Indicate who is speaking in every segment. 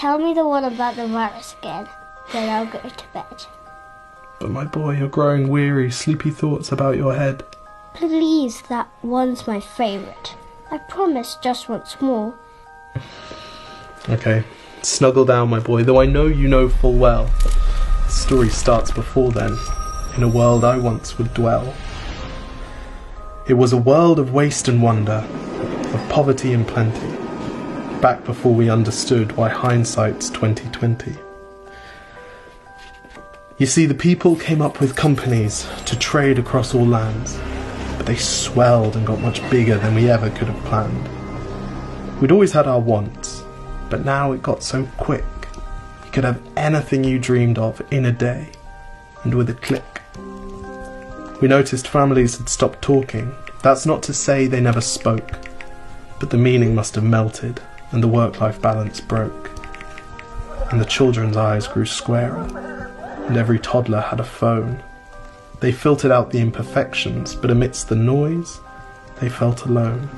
Speaker 1: tell me the one about the virus again, then I'll go to bed.
Speaker 2: But my boy, you're growing weary, sleepy thoughts about your head.
Speaker 1: Please, that one's my favourite. I promise just once more.
Speaker 2: Okay, snuggle down, my boy, though I know you know full well. The story starts before then, in a world I once would dwell. It was a world of waste and wonder, of poverty and plenty, back before we understood why hindsight's 2020. You see, the people came up with companies to trade across all lands, but they swelled and got much bigger than we ever could have planned. We'd always had our wants, but now it got so quick. You could have anything you dreamed of in a day, and with a click. We noticed families had stopped talking. That's not to say they never spoke, but the meaning must have melted, and the work-life balance broke. And the children's eyes grew squarer, and every toddler had a phone. They filtered out the imperfections, but amidst the noise, they felt alone.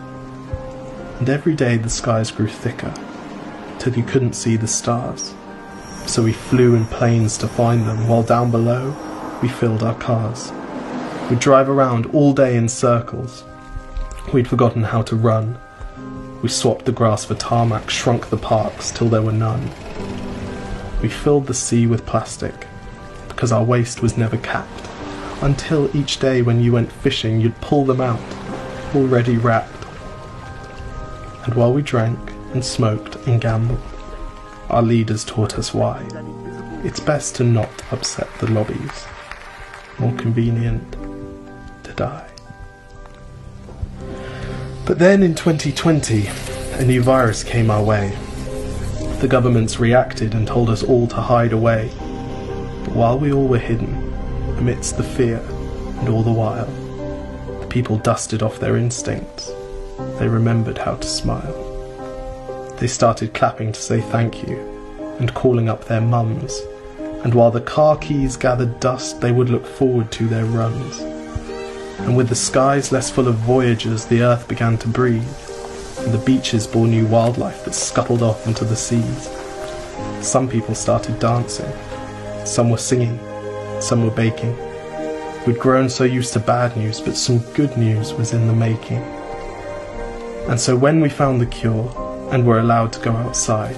Speaker 2: And every day the skies grew thicker, till you couldn't see the stars. So we flew in planes to find them, while down below, we filled our cars. We'd drive around all day in circles. We'd forgotten how to run. We swapped the grass for tarmac, shrunk the parks till there were none. We filled the sea with plastic, because our waste was never capped, until each day when you went fishing you'd pull them out, already wrapped. And while we drank and smoked and gambled, our leaders taught us why. It's best to not upset the lobbies. More convenient to die. But then in 2020, a new virus came our way. The governments reacted and told us all to hide away. But while we all were hidden, amidst the fear and all the while, the people dusted off their instincts. They remembered how to smile. They started clapping to say thank you and calling up their mums. And while the car keys gathered dust, they would look forward to their runs. And with the skies less full of voyagers, the earth began to breathe, and the beaches bore new wildlife that scuttled off into the seas. Some people started dancing, some were singing, some were baking. We'd grown so used to bad news, but some good news was in the making. And so when we found the cure, and were allowed to go outside,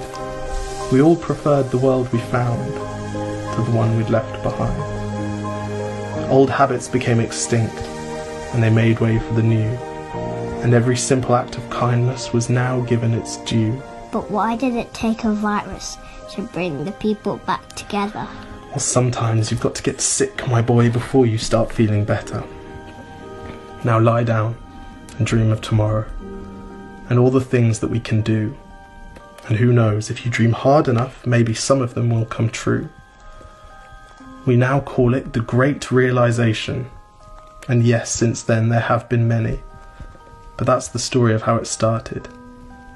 Speaker 2: we all preferred the world we found to the one we'd left behind. Old habits became extinct, and they made way for the new, and every simple act of kindness was now given its due.
Speaker 1: But why did it take a virus to bring the people back together?
Speaker 2: Well, sometimes you've got to get sick, my boy, before you start feeling better. Now lie down and dream of tomorrow, and all the things that we can do. And who knows, if you dream hard enough, maybe some of them will come true. We now call it the Great Realization. And yes, since then there have been many. But that's the story of how it started,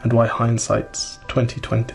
Speaker 2: and why hindsight's 2020.